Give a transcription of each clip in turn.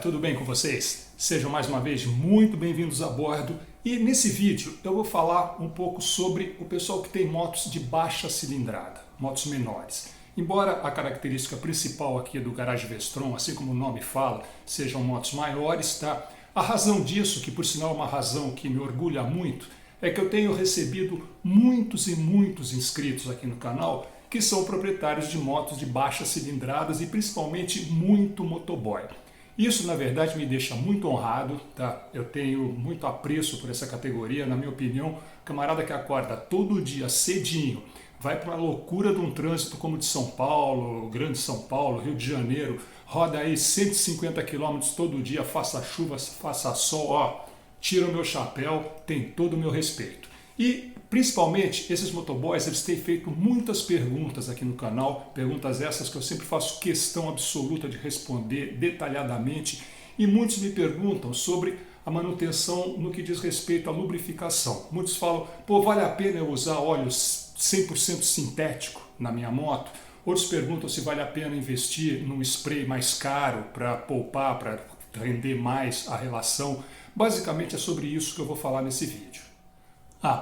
tudo bem com vocês? Sejam mais uma vez muito bem-vindos a bordo e nesse vídeo eu vou falar um pouco sobre o pessoal que tem motos de baixa cilindrada, motos menores. Embora a característica principal aqui do Garage Vestron, assim como o nome fala, sejam motos maiores, tá? A razão disso, que por sinal é uma razão que me orgulha muito, é que eu tenho recebido muitos e muitos inscritos aqui no canal que são proprietários de motos de baixas cilindradas e principalmente muito motoboy. Isso, na verdade, me deixa muito honrado, tá? Eu tenho muito apreço por essa categoria. Na minha opinião, camarada que acorda todo dia cedinho, vai para uma loucura de um trânsito como de São Paulo, Grande São Paulo, Rio de Janeiro, roda aí 150 km todo dia, faça chuva, faça sol, ó, tira o meu chapéu, tem todo o meu respeito. E principalmente esses motoboys, eles têm feito muitas perguntas aqui no canal, perguntas essas que eu sempre faço questão absoluta de responder detalhadamente, e muitos me perguntam sobre a manutenção no que diz respeito à lubrificação. Muitos falam, pô, vale a pena eu usar óleo 100% sintético na minha moto? Outros perguntam se vale a pena investir num spray mais caro para poupar, para render mais a relação. Basicamente é sobre isso que eu vou falar nesse vídeo.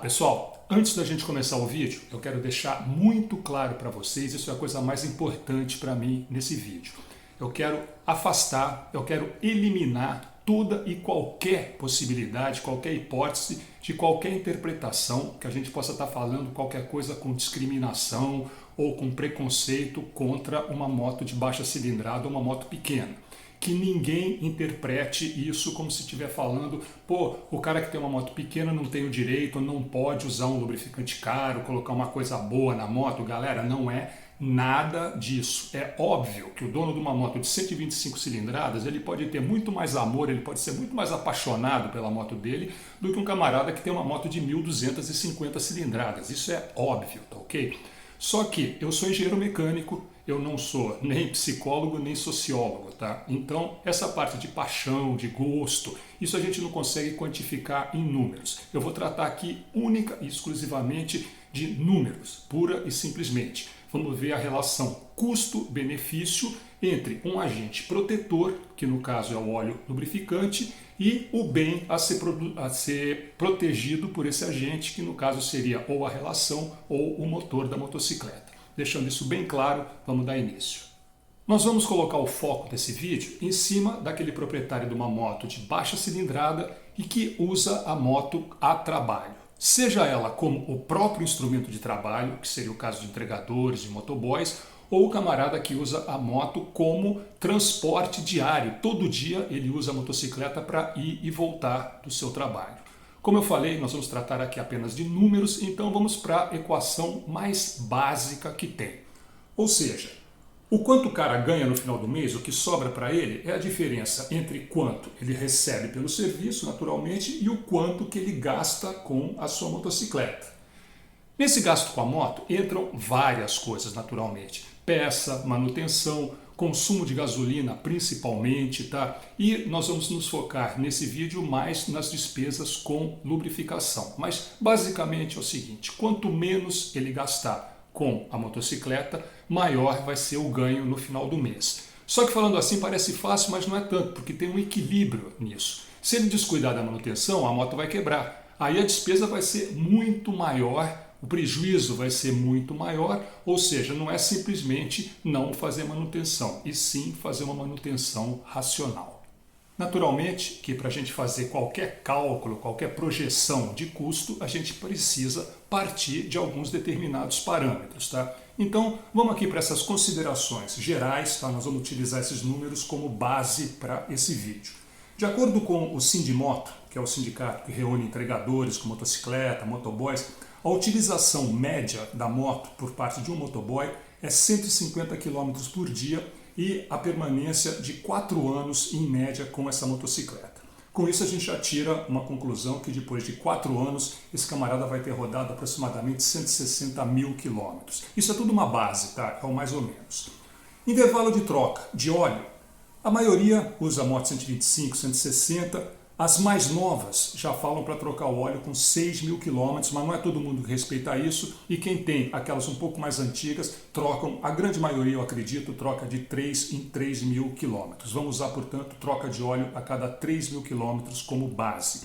Pessoal, antes da gente começar o vídeo, eu quero deixar muito claro para vocês, isso é a coisa mais importante para mim nesse vídeo. Eu quero afastar, eu quero eliminar toda e qualquer possibilidade, qualquer hipótese de qualquer interpretação que a gente possa estar falando qualquer coisa com discriminação ou com preconceito contra uma moto de baixa cilindrada ou uma moto pequena. Que ninguém interprete isso como se estiver falando, pô, o cara que tem uma moto pequena não tem o direito, não pode usar um lubrificante caro, colocar uma coisa boa na moto. Galera, não é nada disso. É óbvio que o dono de uma moto de 125 cilindradas, ele pode ter muito mais amor, ele pode ser muito mais apaixonado pela moto dele do que um camarada que tem uma moto de 1.250 cilindradas. Isso é óbvio, tá ok? Só que eu sou engenheiro mecânico, eu não sou nem psicólogo nem sociólogo, tá? Então, essa parte de paixão, de gosto, isso a gente não consegue quantificar em números. Eu vou tratar aqui única e exclusivamente de números, pura e simplesmente. Vamos ver a relação custo-benefício entre um agente protetor, que no caso é o óleo lubrificante, e o bem a ser protegido por esse agente, que no caso seria ou a relação ou o motor da motocicleta. Deixando isso bem claro, vamos dar início. Nós vamos colocar o foco desse vídeo em cima daquele proprietário de uma moto de baixa cilindrada e que usa a moto a trabalho. Seja ela como o próprio instrumento de trabalho, que seria o caso de entregadores, de motoboys, ou o camarada que usa a moto como transporte diário. Todo dia ele usa a motocicleta para ir e voltar do seu trabalho. Como eu falei, nós vamos tratar aqui apenas de números, então vamos para a equação mais básica que tem. Ou seja, o quanto o cara ganha no final do mês, o que sobra para ele, é a diferença entre quanto ele recebe pelo serviço, naturalmente, e o quanto que ele gasta com a sua motocicleta. Nesse gasto com a moto entram várias coisas, naturalmente. Peça, manutenção, consumo de gasolina principalmente, tá? E nós vamos nos focar nesse vídeo mais nas despesas com lubrificação. Mas basicamente é o seguinte, quanto menos ele gastar com a motocicleta, maior vai ser o ganho no final do mês. Só que falando assim parece fácil, mas não é tanto, porque tem um equilíbrio nisso. Se ele descuidar da manutenção, a moto vai quebrar. Aí a despesa vai ser muito maior, o prejuízo vai ser muito maior, ou seja, não é simplesmente não fazer manutenção, e sim fazer uma manutenção racional. Naturalmente que para a gente fazer qualquer cálculo, qualquer projeção de custo, a gente precisa partir de alguns determinados parâmetros, tá? Então, vamos aqui para essas considerações gerais, tá? Nós vamos utilizar esses números como base para esse vídeo. De acordo com o Sindimoto, que é o sindicato que reúne entregadores com motocicleta, motoboys, a utilização média da moto por parte de um motoboy é 150 km por dia e a permanência de 4 anos em média com essa motocicleta. Com isso a gente já tira uma conclusão que depois de 4 anos esse camarada vai ter rodado aproximadamente 160 mil quilômetros. Isso é tudo uma base, tá? É o mais ou menos. Intervalo de troca de óleo. A maioria usa moto 125, 160, As mais novas já falam para trocar o óleo com 6.000 quilômetros, mas não é todo mundo que respeita isso, e quem tem aquelas um pouco mais antigas trocam, a grande maioria eu acredito, troca de 3 em 3.000 quilômetros. Vamos usar, portanto, troca de óleo a cada 3.000 quilômetros como base.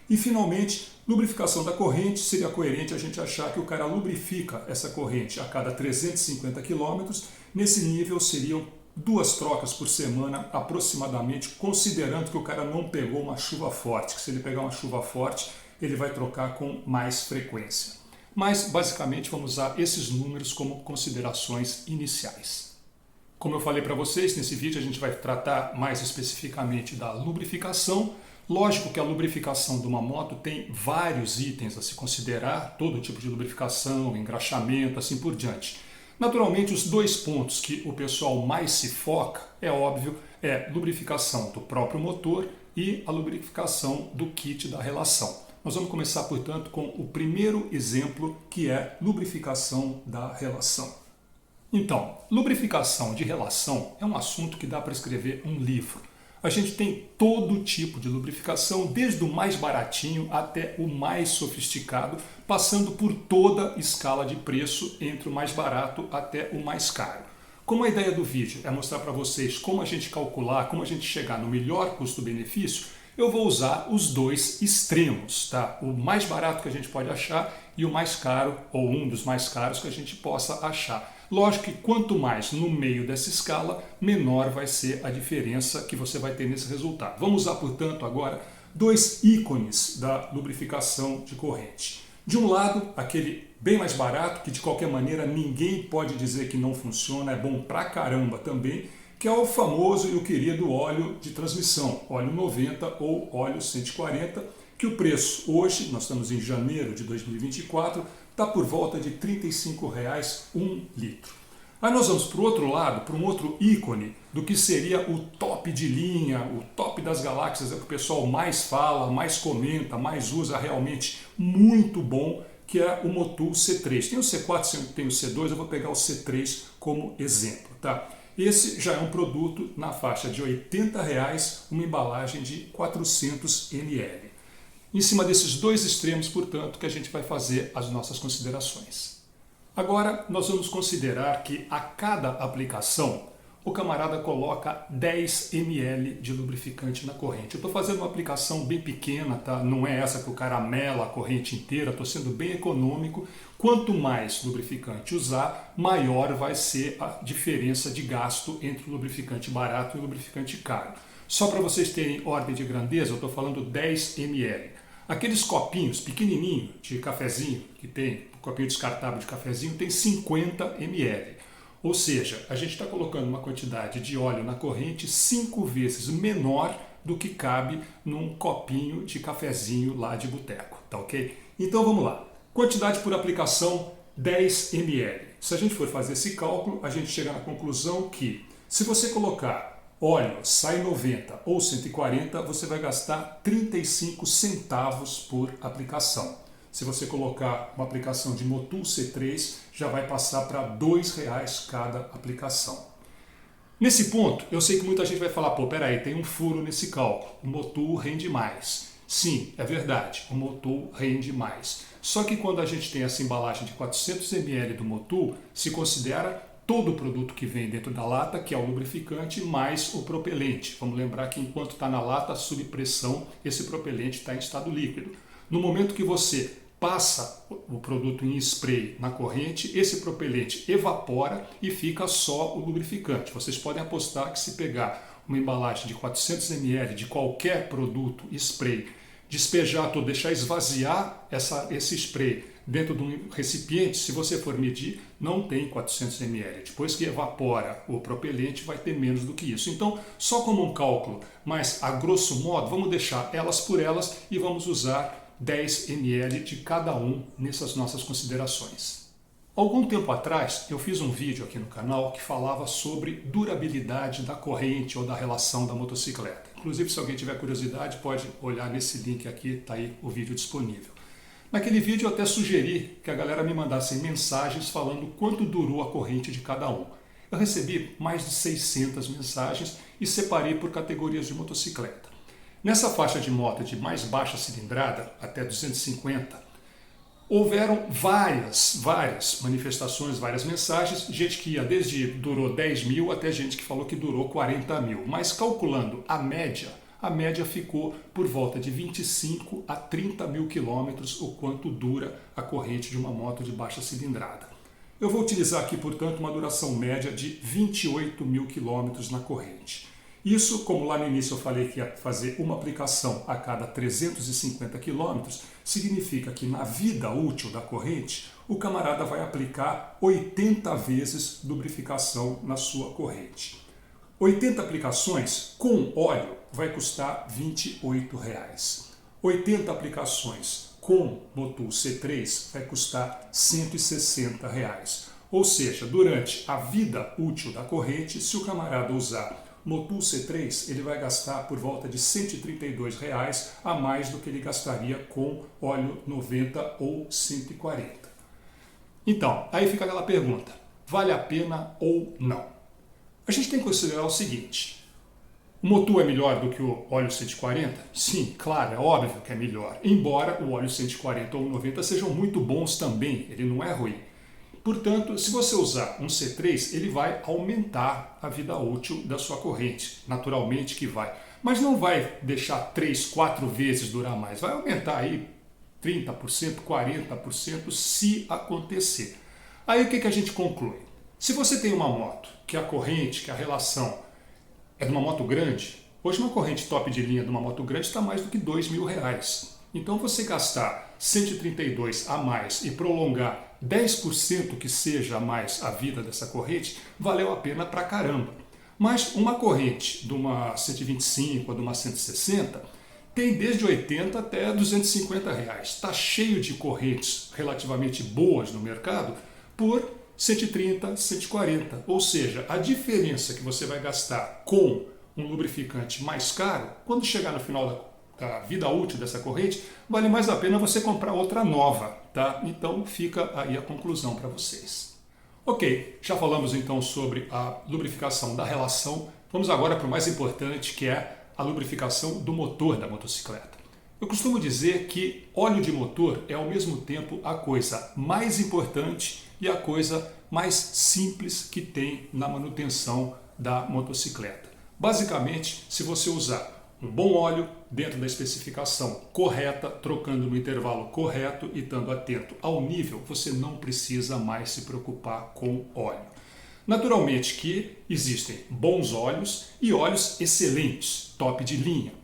E finalmente, lubrificação da corrente, seria coerente a gente achar que o cara lubrifica essa corrente a cada 350 quilômetros, nesse nível seriam 2 trocas por semana aproximadamente, considerando que o cara não pegou uma chuva forte, que se ele pegar uma chuva forte, ele vai trocar com mais frequência. Mas, basicamente, vamos usar esses números como considerações iniciais. Como eu falei para vocês, nesse vídeo a gente vai tratar mais especificamente da lubrificação. Lógico que a lubrificação de uma moto tem vários itens a se considerar, todo tipo de lubrificação, engraxamento, assim por diante. Naturalmente, os 2 pontos que o pessoal mais se foca, é óbvio, é lubrificação do próprio motor e a lubrificação do kit da relação. Nós vamos começar, portanto, com o primeiro exemplo, que é lubrificação da relação. Então, lubrificação de relação é um assunto que dá para escrever um livro. A gente tem todo tipo de lubrificação, desde o mais baratinho até o mais sofisticado, passando por toda a escala de preço, entre o mais barato até o mais caro. Como a ideia do vídeo é mostrar para vocês como a gente calcular, como a gente chegar no melhor custo-benefício, eu vou usar os 2 extremos, tá? O mais barato que a gente pode achar e o mais caro, ou um dos mais caros que a gente possa achar. Lógico que quanto mais no meio dessa escala, menor vai ser a diferença que você vai ter nesse resultado. Vamos usar, portanto, agora 2 ícones da lubrificação de corrente. De um lado, aquele bem mais barato, que de qualquer maneira ninguém pode dizer que não funciona, é bom pra caramba também, que é o famoso e o querido óleo de transmissão, óleo 90 ou óleo 140, que o preço hoje, nós estamos em janeiro de 2024, está por volta de R$ 35,00 1 litro. Aí nós vamos para o outro lado, para um outro ícone do que seria o top de linha, o top das galáxias, é o que o pessoal mais fala, mais comenta, mais usa, realmente muito bom, que é o Motul C3. Tem o C4, tem o C2, eu vou pegar o C3 como exemplo, tá? Esse já é um produto na faixa de R$ 80,00, uma embalagem de 400 ml. Em cima desses 2 extremos, portanto, que a gente vai fazer as nossas considerações. Agora, nós vamos considerar que a cada aplicação, o camarada coloca 10 ml de lubrificante na corrente. Eu estou fazendo uma aplicação bem pequena, tá? Não é essa que o cara mela a corrente inteira, estou sendo bem econômico. Quanto mais lubrificante usar, maior vai ser a diferença de gasto entre o lubrificante barato e o lubrificante caro. Só para vocês terem ordem de grandeza, eu estou falando 10 ml. Aqueles copinhos pequenininhos de cafezinho, que tem, copinho descartável de cafezinho, tem 50 ml. Ou seja, a gente está colocando uma quantidade de óleo na corrente 5 vezes menor do que cabe num copinho de cafezinho lá de boteco, tá ok? Então vamos lá. Quantidade por aplicação, 10 ml. Se a gente for fazer esse cálculo, a gente chega na conclusão que se você colocar óleo sai 90 ou 140, você vai gastar 35 centavos por aplicação. Se você colocar uma aplicação de Motul C3, já vai passar para R$ 2,00 cada aplicação. Nesse ponto, eu sei que muita gente vai falar, pô, peraí, tem um furo nesse cálculo, o Motul rende mais. Sim, é verdade, o Motul rende mais. Só que quando a gente tem essa embalagem de 400 ml do Motul, se considera todo o produto que vem dentro da lata, que é o lubrificante, mais o propelente. Vamos lembrar que enquanto está na lata, sob pressão, esse propelente está em estado líquido. No momento que você passa o produto em spray na corrente, esse propelente evapora e fica só o lubrificante. Vocês podem apostar que se pegar uma embalagem de 400 ml de qualquer produto spray, despejar todo, deixar esvaziar esse spray dentro de um recipiente, se você for medir, não tem 400 ml. Depois que evapora o propelente, vai ter menos do que isso. Então, só como um cálculo, mas a grosso modo, vamos deixar elas por elas e vamos usar 10 ml de cada um nessas nossas considerações. Algum tempo atrás, eu fiz um vídeo aqui no canal que falava sobre durabilidade da corrente ou da relação da motocicleta. Inclusive, se alguém tiver curiosidade, pode olhar nesse link aqui, está aí o vídeo disponível. Naquele vídeo eu até sugeri que a galera me mandasse mensagens falando quanto durou a corrente de cada um. Eu recebi mais de 600 mensagens e separei por categorias de motocicleta. Nessa faixa de moto de mais baixa cilindrada, até 250, houveram várias manifestações, várias mensagens, gente que durou 10 mil até gente que falou que durou 40 mil. Mas calculando a média ficou por volta de 25 a 30 mil quilômetros, o quanto dura a corrente de uma moto de baixa cilindrada. Eu vou utilizar aqui, portanto, uma duração média de 28 mil quilômetros na corrente. Isso, como lá no início eu falei que ia fazer uma aplicação a cada 350 km, significa que na vida útil da corrente, o camarada vai aplicar 80 vezes lubrificação na sua corrente. 80 aplicações com óleo vai custar R$ 28. 80 aplicações com Motul C3 vai custar R$ 160. Ou seja, durante a vida útil da corrente, se o camarada usar Motul C3, ele vai gastar por volta de R$ 132 a mais do que ele gastaria com óleo 90 ou 140. Então, aí fica aquela pergunta, vale a pena ou não? A gente tem que considerar o seguinte, o Motul é melhor do que o óleo 140? Sim, claro, é óbvio que é melhor, embora o óleo 140 ou 90 sejam muito bons também, ele não é ruim. Portanto, se você usar um C3, ele vai aumentar a vida útil da sua corrente, naturalmente que vai. Mas não vai deixar 3, 4 vezes durar mais, vai aumentar aí 30%, 40% se acontecer. Aí o que a gente conclui? Se você tem uma moto, que a corrente, que a relação é de uma moto grande, hoje uma corrente top de linha de uma moto grande está mais do que R$ 2.000. Então você gastar 132 a mais e prolongar 10% que seja a mais a vida dessa corrente, valeu a pena pra caramba. Mas uma corrente de uma 125 ou de uma 160 tem desde 80 até R$ 250. Está cheio de correntes relativamente boas no mercado por 130, 140. Ou seja, a diferença que você vai gastar com um lubrificante mais caro, quando chegar no final da vida útil dessa corrente, vale mais a pena você comprar outra nova, tá? Então fica aí a conclusão para vocês. Ok, já falamos então sobre a lubrificação da relação, vamos agora para o mais importante, que é a lubrificação do motor da motocicleta. Eu costumo dizer que óleo de motor é ao mesmo tempo a coisa mais importante e a coisa mais simples que tem na manutenção da motocicleta. Basicamente, se você usar um bom óleo dentro da especificação correta, trocando no intervalo correto e estando atento ao nível, você não precisa mais se preocupar com óleo. Naturalmente que existem bons óleos e óleos excelentes, top de linha.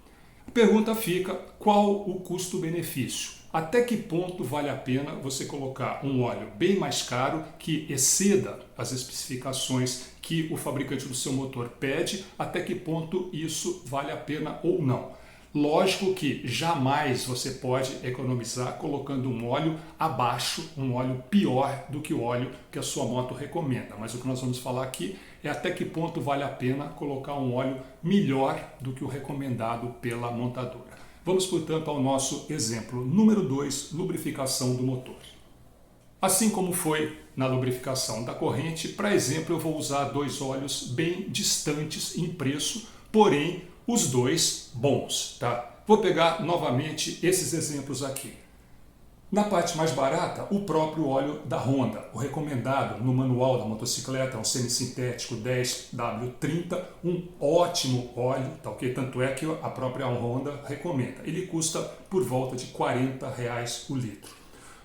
A pergunta fica, qual o custo-benefício? Até que ponto vale a pena você colocar um óleo bem mais caro que exceda as especificações que o fabricante do seu motor pede? Até que ponto isso vale a pena ou não? Lógico que jamais você pode economizar colocando um óleo abaixo, um óleo pior do que o óleo que a sua moto recomenda. Mas o que nós vamos falar aqui é até que ponto vale a pena colocar um óleo melhor do que o recomendado pela montadora. Vamos, portanto, ao nosso exemplo número 2, lubrificação do motor. Assim como foi na lubrificação da corrente, para exemplo, eu vou usar dois óleos bem distantes em preço, porém os dois bons, tá? Vou pegar novamente esses exemplos aqui. Na parte mais barata, o próprio óleo da Honda, o recomendado no manual da motocicleta, um semissintético 10W30, um ótimo óleo, tá ok? Tanto é que a própria Honda recomenda. Ele custa por volta de R$ 40 o litro.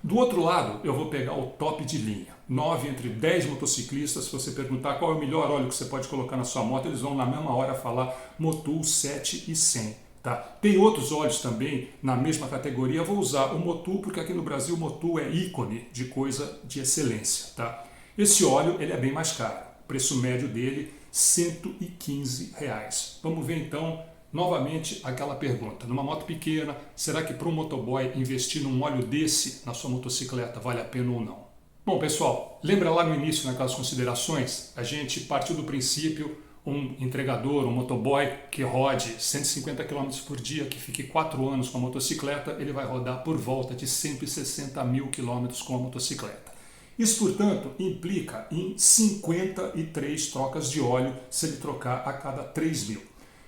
Do outro lado, eu vou pegar o top de linha. 9 entre 10 motociclistas, se você perguntar qual é o melhor óleo que você pode colocar na sua moto, eles vão na mesma hora falar Motul 7 e 100. Tá? Tem outros óleos também na mesma categoria, vou usar o Motul porque aqui no Brasil o Motul é ícone de coisa de excelência. Tá? Esse óleo ele é bem mais caro, o preço médio dele R$ 115. Vamos ver então novamente aquela pergunta, numa moto pequena, será que para um motoboy investir num óleo desse na sua motocicleta vale a pena ou não? Bom pessoal, lembra lá no início naquelas considerações, a gente partiu do princípio um entregador, um motoboy que rode 150 km por dia, que fique 4 anos com a motocicleta, ele vai rodar por volta de 160 mil km com a motocicleta. Isso, portanto, implica em 53 trocas de óleo se ele trocar a cada 3 mil.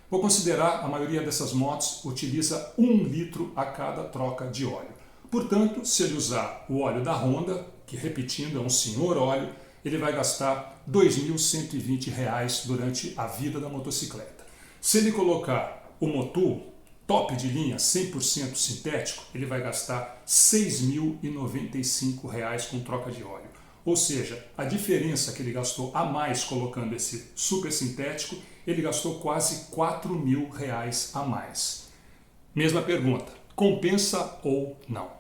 Vou considerar a maioria dessas motos utiliza 1 litro a cada troca de óleo. Portanto, se ele usar o óleo da Honda, que repetindo é um senhor óleo, ele vai gastar R$ 2.120 durante a vida da motocicleta. Se ele colocar o motor top de linha 100% sintético, ele vai gastar R$ 6.095 com troca de óleo. Ou seja, a diferença que ele gastou a mais colocando esse super sintético, ele gastou quase R$ 4.000 a mais. Mesma pergunta, compensa ou não?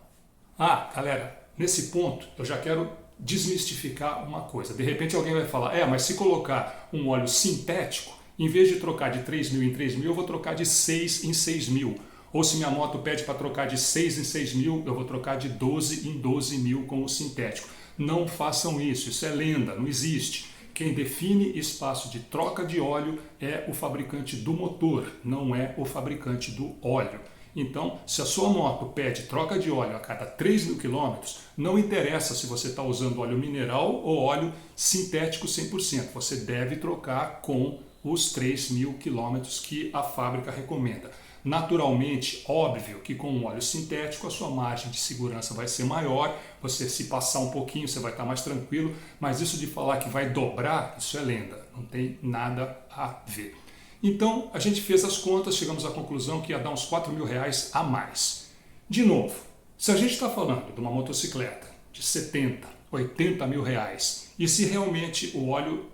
Ah, galera, nesse ponto eu já quero desmistificar uma coisa. De repente alguém vai falar, mas se colocar um óleo sintético, em vez de trocar de 3.000 em 3.000, eu vou trocar de 6 em 6.000. Ou se minha moto pede para trocar de 6 em 6.000, eu vou trocar de 12 em 12.000 com o sintético. Não façam isso, isso é lenda, não existe. Quem define espaço de troca de óleo é o fabricante do motor, não é o fabricante do óleo. Então, se a sua moto pede troca de óleo a cada 3.000 km, não interessa se você está usando óleo mineral ou óleo sintético 100%. Você deve trocar com os 3.000 km que a fábrica recomenda. Naturalmente, óbvio que com um óleo sintético a sua margem de segurança vai ser maior, você se passar um pouquinho você vai estar mais tranquilo, mas isso de falar que vai dobrar, isso é lenda, não tem nada a ver. Então, a gente fez as contas, chegamos à conclusão que ia dar uns R$ 4.000 a mais. De novo, se a gente está falando de uma motocicleta de 70, 80 mil reais, e se realmente o óleo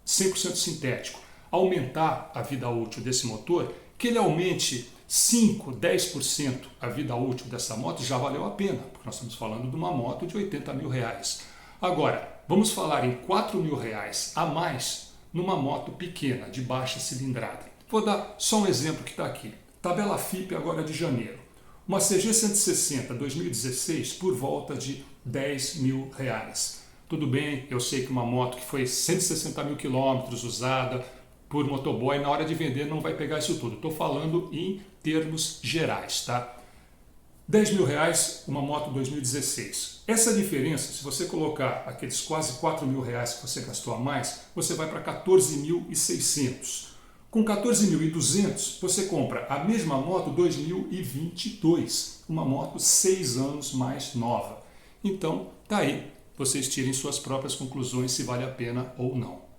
100% sintético aumentar a vida útil desse motor, que ele aumente 5, 10% a vida útil dessa moto, já valeu a pena, porque nós estamos falando de uma moto de 80 mil reais. Agora, vamos falar em R$ 4.000 a mais numa moto pequena, de baixa cilindrada. Vou dar só um exemplo que está aqui. Tabela FIPE agora de janeiro. Uma CG 160 2016 por volta de R$ 10.000. Tudo bem, eu sei que uma moto que foi 160 mil quilômetros usada por motoboy, na hora de vender não vai pegar isso tudo. Estou falando em termos gerais, tá? R$ 10.000 uma moto 2016. Essa diferença, se você colocar aqueles quase R$ 4.000 que você gastou a mais, você vai para 14.600. Com 14.200 você compra a mesma moto 2022, uma moto 6 anos mais nova. Então, tá aí, vocês tirem suas próprias conclusões se vale a pena ou não.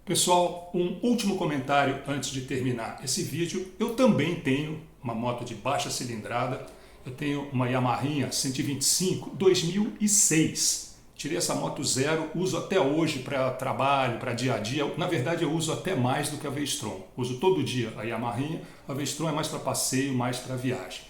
Pessoal, um último comentário antes de terminar esse vídeo. Eu também tenho uma moto de baixa cilindrada. Eu tenho uma Yamaha 125 2006. Tirei essa moto zero, uso até hoje para trabalho, para dia a dia. Na verdade, eu uso até mais do que a V-Strom. Uso todo dia a Yamaha. A V-Strom é mais para passeio, mais para viagem.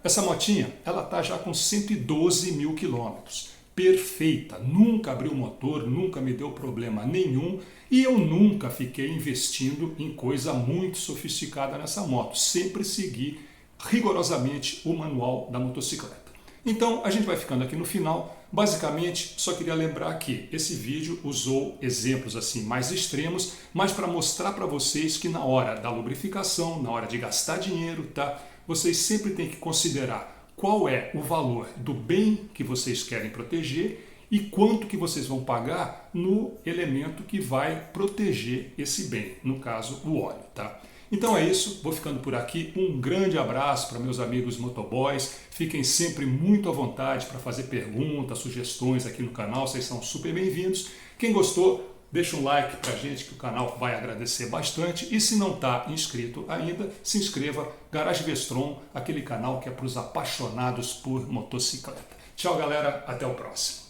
Essa motinha, ela está já com 112 mil quilômetros. Perfeita, nunca abriu o motor, nunca me deu problema nenhum e eu nunca fiquei investindo em coisa muito sofisticada nessa moto, sempre segui rigorosamente o manual da motocicleta. Então a gente vai ficando aqui no final. Basicamente, só queria lembrar que esse vídeo usou exemplos assim mais extremos, mas para mostrar para vocês que na hora da lubrificação, na hora de gastar dinheiro, tá? Vocês sempre têm que considerar qual é o valor do bem que vocês querem proteger e quanto que vocês vão pagar no elemento que vai proteger esse bem, no caso o óleo, tá? Então é isso, vou ficando por aqui. Um grande abraço para meus amigos motoboys. Fiquem sempre muito à vontade para fazer perguntas, sugestões aqui no canal, vocês são super bem-vindos. Quem gostou, deixa um like pra gente que o canal vai agradecer bastante. E se não está inscrito ainda, se inscreva. Garage V-Strom, aquele canal que é para os apaixonados por motocicleta. Tchau, galera. Até o próximo.